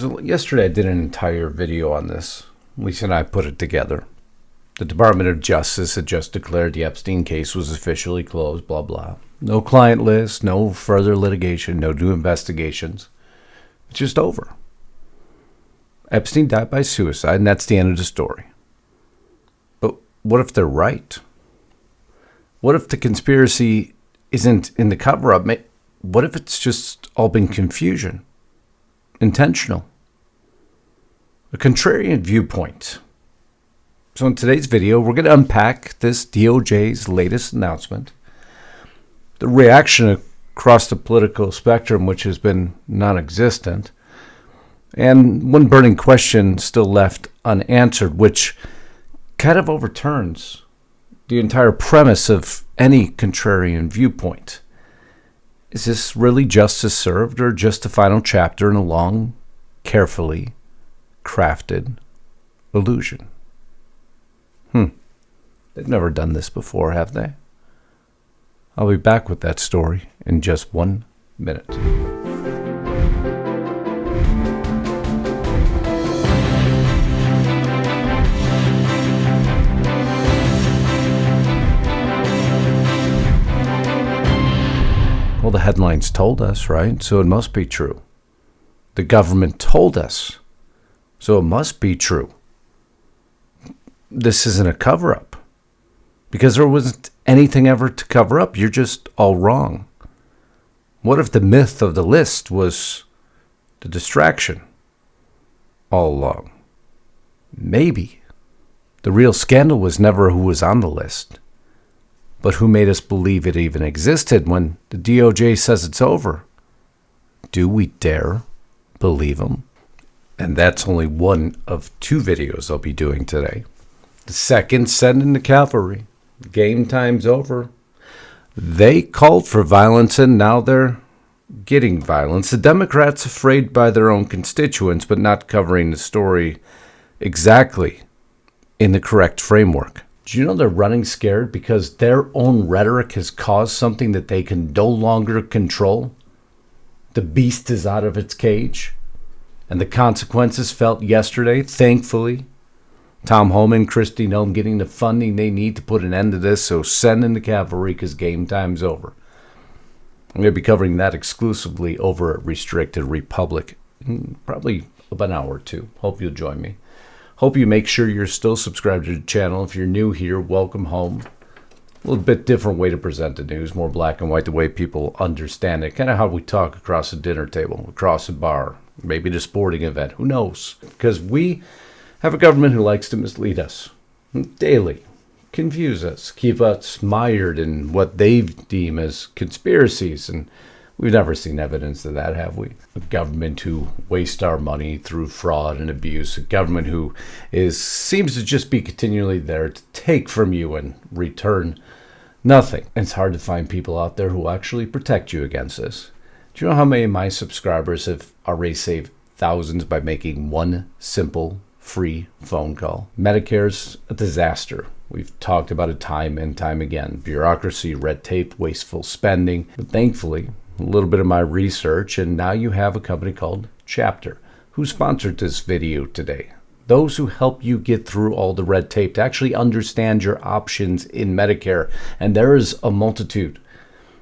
So yesterday I did an entire video on this. Lisa and I put it together. The Department of Justice had just declared the Epstein case was officially closed, blah, blah. No client list, no further litigation, no new investigations. It's just over. Epstein died by suicide, and that's the end of the story. But what if they're right? What if the conspiracy isn't in the cover-up? What if it's just all been confusion? Intentional. A contrarian viewpoint. So in today's video, we're going to unpack this DOJ's latest announcement, the reaction across the political spectrum, which has been non-existent, and one burning question still left unanswered, which kind of overturns the entire premise of any contrarian viewpoint. Is this really justice served, or just a final chapter in a long, carefully crafted illusion? They've never done this before, have they? I'll be back with that story in just 1 minute. Well, the headlines told us, right? So it must be true. The government told us, so it must be true. This isn't a cover-up, because there wasn't anything ever to cover up. You're just all wrong. What if the myth of the list was the distraction all along? Maybe. The real scandal was never who was on the list, but who made us believe it even existed when the DOJ says it's over. Do we dare believe them? And that's only one of two videos I'll be doing today. The second, send in the cavalry. Game time's over. They called for violence, and now they're getting violence. The Democrats afraid by their own constituents, but not covering the story exactly in the correct framework. Do you know they're running scared because their own rhetoric has caused something that they can no longer control? The beast is out of its cage, and the consequences felt yesterday, thankfully. Tom Homan, Kristi Noem getting the funding they need to put an end to this, so send in the cavalry because game time's over. I'm going to be covering that exclusively over at Restricted Republic in probably about an hour or two. Hope you'll join me. Hope you make sure you're still subscribed to the channel. If you're new here, welcome home. A little bit different way to present the news, more black and white, the way people understand it. Kind of how we talk across a dinner table, across a bar, maybe at a sporting event. Who knows? Because we have a government who likes to mislead us daily, confuse us, keep us mired in what they deem as conspiracies. And we've never seen evidence of that, have we? A government who wastes our money through fraud and abuse. A government who seems to just be continually there to take from you and return nothing. And it's hard to find people out there who actually protect you against this. Do you know how many of my subscribers have already saved thousands by making one simple free phone call? Medicare's a disaster. We've talked about it time and time again. Bureaucracy, red tape, wasteful spending. But thankfully, a little bit of my research, and now you have a company called Chapter, who sponsored this video today. Those who help you get through all the red tape to actually understand your options in Medicare. And there is a multitude.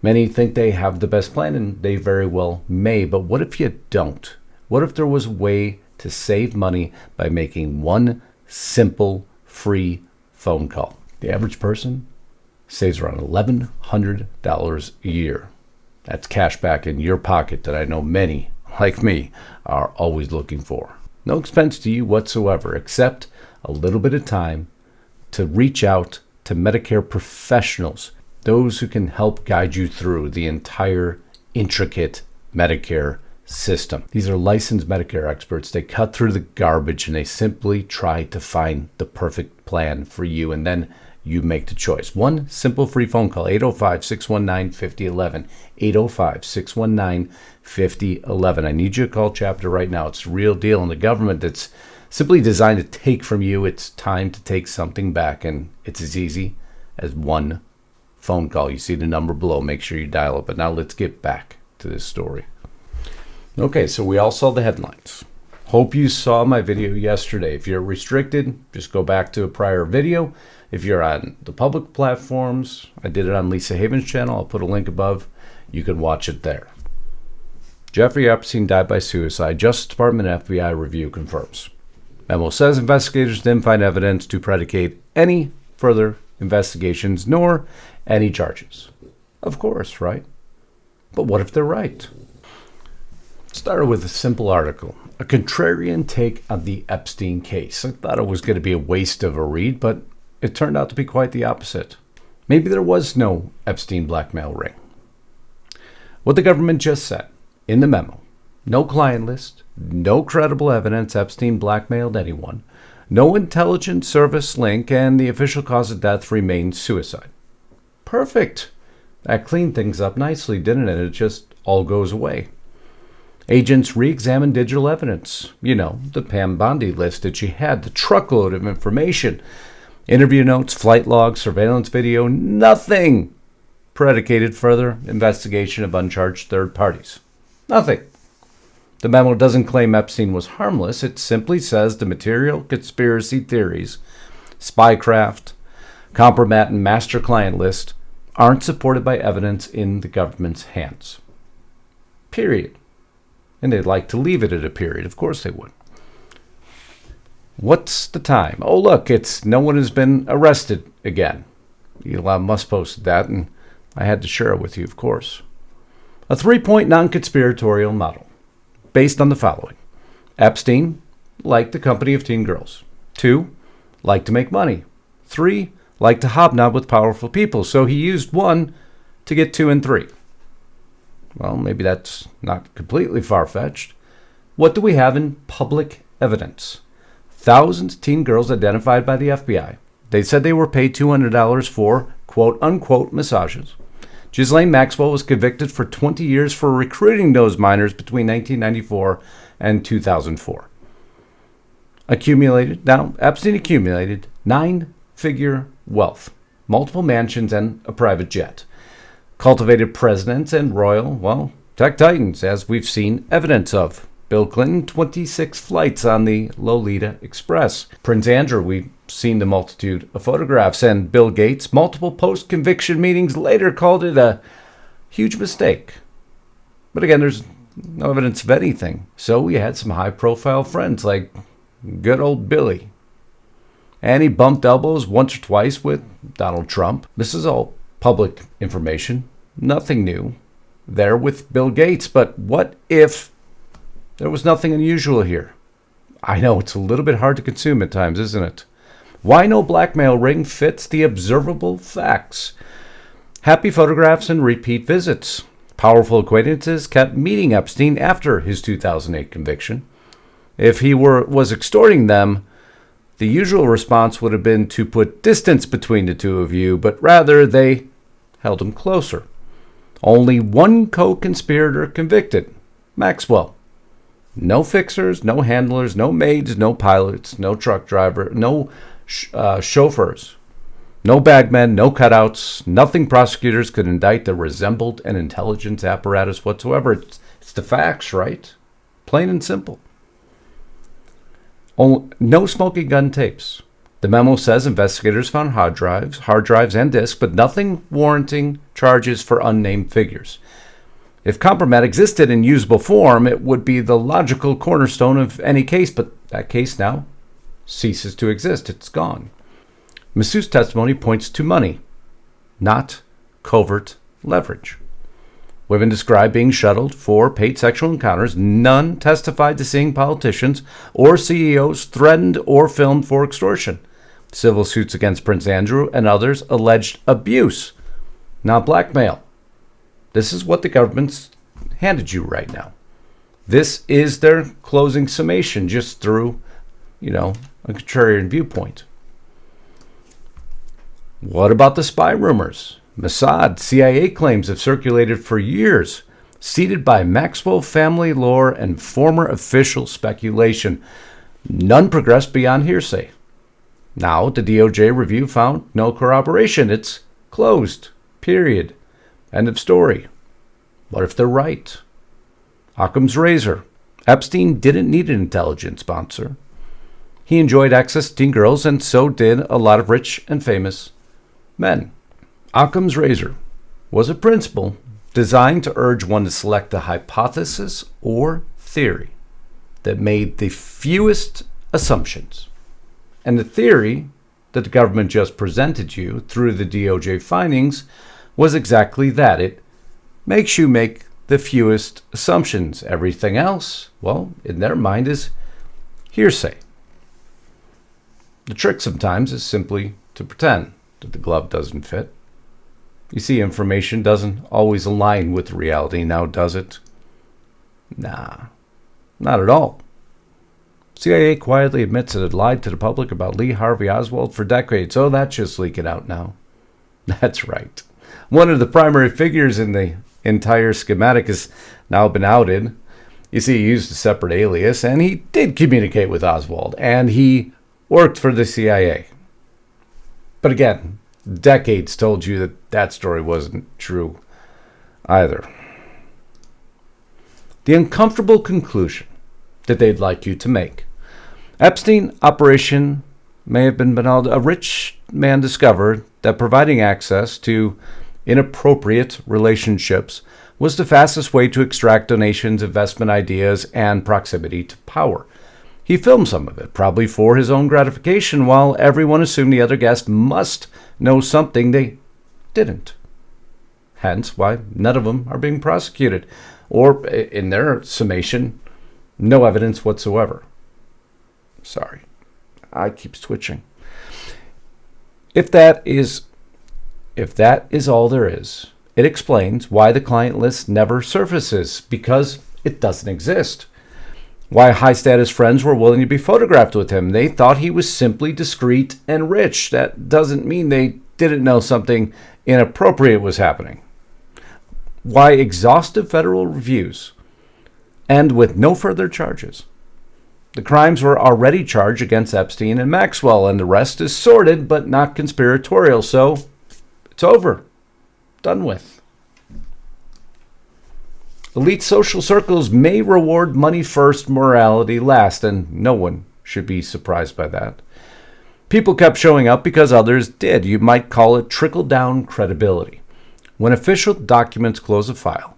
Many think they have the best plan, and they very well may. But what if you don't? What if there was a way to save money by making one simple free phone call? The average person saves around $1,100 a year. That's cash back in your pocket that I know many, like me, are always looking for. No expense to you whatsoever, except a little bit of time to reach out to Medicare professionals, those who can help guide you through the entire intricate Medicare system. These are licensed Medicare experts. They cut through the garbage and they simply try to find the perfect plan for you, and then you make the choice. One simple free phone call, 805-619-5011, 805-619-5011. I need you to call Chapter right now. It's the real deal, and the government that's simply designed to take from you. It's time to take something back, and it's as easy as one phone call. You see the number below. Make sure you dial it. But now let's get back to this story. Okay, so we all saw the headlines. Hope you saw my video yesterday. If you're restricted, just go back to a prior video. If you're on the public platforms, I did it on Lisa Haven's channel. I'll put a link above. You can watch it there. Jeffrey Epstein died by suicide. Justice Department FBI review confirms. Memo says investigators didn't find evidence to predicate any further investigations nor any charges. Of course, right? But what if they're right? Started with a simple article, a contrarian take on the Epstein case. I thought it was going to be a waste of a read, but it turned out to be quite the opposite. Maybe there was no Epstein blackmail ring. What the government just said in the memo, no client list, no credible evidence Epstein blackmailed anyone, no intelligence service link, and the official cause of death remains suicide. Perfect. That cleaned things up nicely, didn't it? It just all goes away. Agents re-examined digital evidence. You know, the Pam Bondi list that she had, the truckload of information. Interview notes, flight logs, surveillance video, nothing predicated further investigation of uncharged third parties. Nothing. The memo doesn't claim Epstein was harmless. It simply says the material conspiracy theories, spycraft, compromat, and master client list aren't supported by evidence in the government's hands. Period. And they'd like to leave it at a period. Of course they would. What's the time? Oh, look, it's no one has been arrested again. Elon Musk posted that, and I had to share it with you, of course. A 3-point non-conspiratorial model based on the following. Epstein liked the company of teen girls. 2, liked to make money. 3, liked to hobnob with powerful people. So he used 1 to get 2 and 3. Well, maybe that's not completely far-fetched. What do we have in public evidence? Thousands of teen girls identified by the FBI. They said they were paid $200 for quote-unquote massages. Ghislaine Maxwell was convicted for 20 years for recruiting those minors between 1994 and 2004. Epstein accumulated 9-figure wealth, multiple mansions, and a private jet. Cultivated presidents and royal, tech titans, as we've seen evidence of. Bill Clinton, 26 flights on the Lolita Express. Prince Andrew, we've seen the multitude of photographs. And Bill Gates, multiple post-conviction meetings, later called it a huge mistake. But again, there's no evidence of anything. So we had some high-profile friends like good old Billy. And he bumped elbows once or twice with Donald Trump. This is all public information. Nothing new there with Bill Gates. But what if there was nothing unusual here? I know it's a little bit hard to consume at times, isn't it? Why no blackmail ring fits the observable facts. Happy photographs and repeat visits. Powerful acquaintances kept meeting Epstein after his 2008 conviction. If he was extorting them, the usual response would have been to put distance between the two of you, but rather they held him closer. Only one co-conspirator convicted, Maxwell. No fixers, no handlers, no maids, no pilots, no truck driver, no chauffeurs, no bagmen, no cutouts, nothing prosecutors could indict that resembled an intelligence apparatus whatsoever. It's the facts, right? Plain and simple. No smoking gun tapes. The memo says investigators found hard drives and disks, but nothing warranting charges for unnamed figures. If compromat existed in usable form, it would be the logical cornerstone of any case, but that case now ceases to exist. It's gone. Masseu's testimony points to money, not covert leverage. Women described being shuttled for paid sexual encounters. None testified to seeing politicians or CEOs threatened or filmed for extortion. Civil suits against Prince Andrew and others alleged abuse, not blackmail. This is what the government's handed you right now. This is their closing summation, just through, a contrarian viewpoint. What about the spy rumors? Mossad, CIA claims have circulated for years, seeded by Maxwell family lore and former official speculation. None progressed beyond hearsay. Now, the DOJ review found no corroboration. It's closed. Period. End of story. What if they're right? Occam's razor. Epstein didn't need an intelligent sponsor. He enjoyed access to teen girls, and so did a lot of rich and famous men. Occam's razor was a principle designed to urge one to select a hypothesis or theory that made the fewest assumptions. And the theory that the government just presented you through the DOJ findings was exactly that. It makes you make the fewest assumptions. Everything else, well, in their mind is hearsay. The trick sometimes is simply to pretend that the glove doesn't fit. You see, information doesn't always align with reality now, does it? Nah, not at all. CIA quietly admits it had lied to the public about Lee Harvey Oswald for decades. Oh, that's just leaking out now. That's right. One of the primary figures in the entire schematic has now been outed. You see, he used a separate alias, and he did communicate with Oswald, and he worked for the CIA. But again, decades told you that that story wasn't true either. The uncomfortable conclusion that they'd like you to make. Epstein operation may have been banal. A rich man discovered that providing access to inappropriate relationships was the fastest way to extract donations, investment ideas, and proximity to power. He filmed some of it, probably for his own gratification, while everyone assumed the other guest must know something they didn't. Hence why none of them are being prosecuted, or in their summation, no evidence whatsoever. Sorry, I keep twitching. If that is all there is, it explains why the client list never surfaces, because it doesn't exist. Why high-status friends were willing to be photographed with him. They thought he was simply discreet and rich. That doesn't mean they didn't know something inappropriate was happening. Why exhaustive federal reviews end with no further charges. The crimes were already charged against Epstein and Maxwell, and the rest is sordid but not conspiratorial, so it's over. Done with. Elite social circles may reward money first, morality last, and no one should be surprised by that. People kept showing up because others did. You might call it trickle-down credibility. When official documents close a file,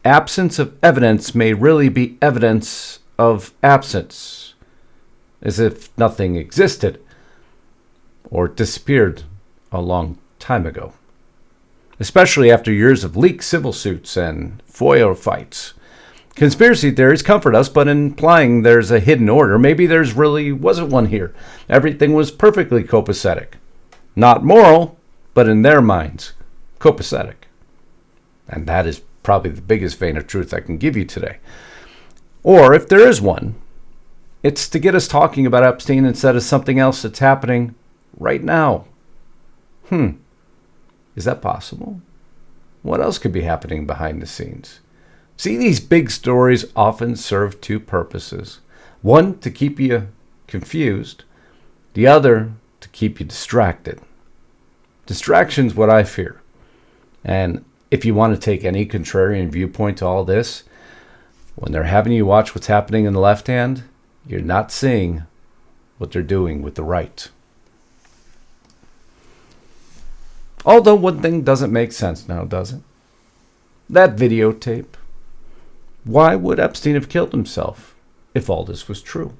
absence of evidence may really be evidence of absence, as if nothing existed or disappeared a long time ago. Especially after years of leaked civil suits and FOIA fights. Conspiracy theories comfort us, but implying there's a hidden order. Maybe there's really wasn't one here. Everything was perfectly copacetic. Not moral, but in their minds, copacetic. And that is probably the biggest vein of truth I can give you today. Or if there is one, it's to get us talking about Epstein instead of something else that's happening right now. Is that possible? What else could be happening behind the scenes? See, these big stories often serve two purposes. One, to keep you confused. The other, to keep you distracted. Distraction's what I fear. And if you want to take any contrarian viewpoint to all this, when they're having you watch what's happening in the left hand, you're not seeing what they're doing with the right. Although one thing doesn't make sense now, does it? That videotape. Why would Epstein have killed himself if all this was true?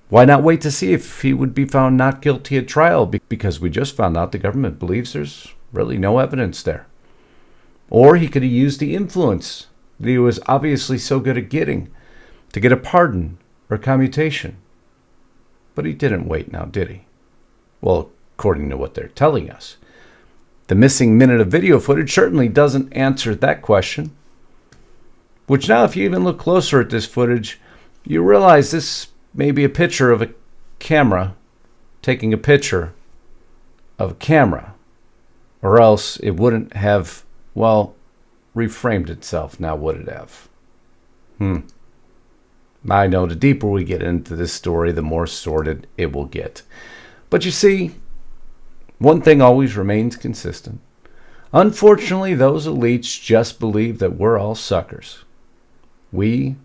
Why not wait to see if he would be found not guilty at trial? Because we just found out the government believes there's really no evidence there. Or he could have used the influence that he was obviously so good at getting to get a pardon or commutation. But he didn't wait now, did he? Well, according to what they're telling us. The missing minute of video footage certainly doesn't answer that question. Which now, if you even look closer at this footage, you realize this may be a picture of a camera taking a picture of a camera. Or else it wouldn't have, reframed itself, now would it have? I know the deeper we get into this story, the more sordid it will get. But you see, one thing always remains consistent. Unfortunately, those elites just believe that we're all suckers. We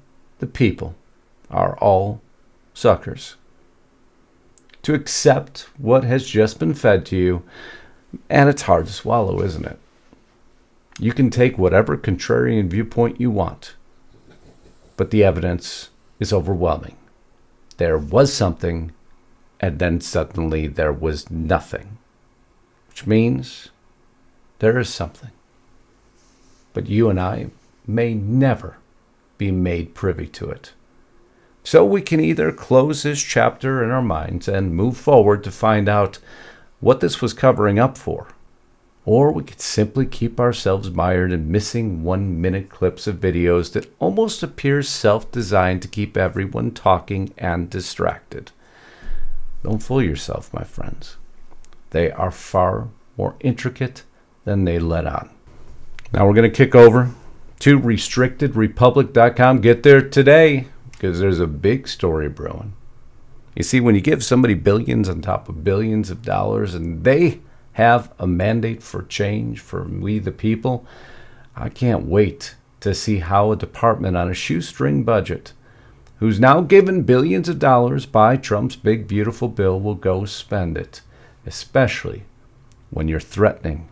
the people, are all suckers. To accept what has just been fed to you, and it's hard to swallow, isn't it? You can take whatever contrarian viewpoint you want, but the evidence is overwhelming. There was something, and then suddenly there was nothing, which means there is something. But you and I may never be made privy to it. So we can either close this chapter in our minds and move forward to find out what this was covering up for, or we could simply keep ourselves mired in missing 1-minute clips of videos that almost appear self-designed to keep everyone talking and distracted. Don't fool yourself, my friends. They are far more intricate than they let on. Now we're going to kick over to restrictedrepublic.com. Get there today, because there's a big story brewing. You see, when you give somebody billions on top of billions of dollars and they have a mandate for change for we the people, I can't wait to see how a department on a shoestring budget, who's now given billions of dollars by Trump's big beautiful bill, will go spend it, especially when you're threatening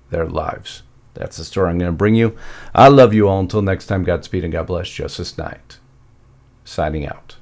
their lives. That's the story I'm going to bring you. I love you all. Until next time, Godspeed and God bless. Justice Knight, signing out.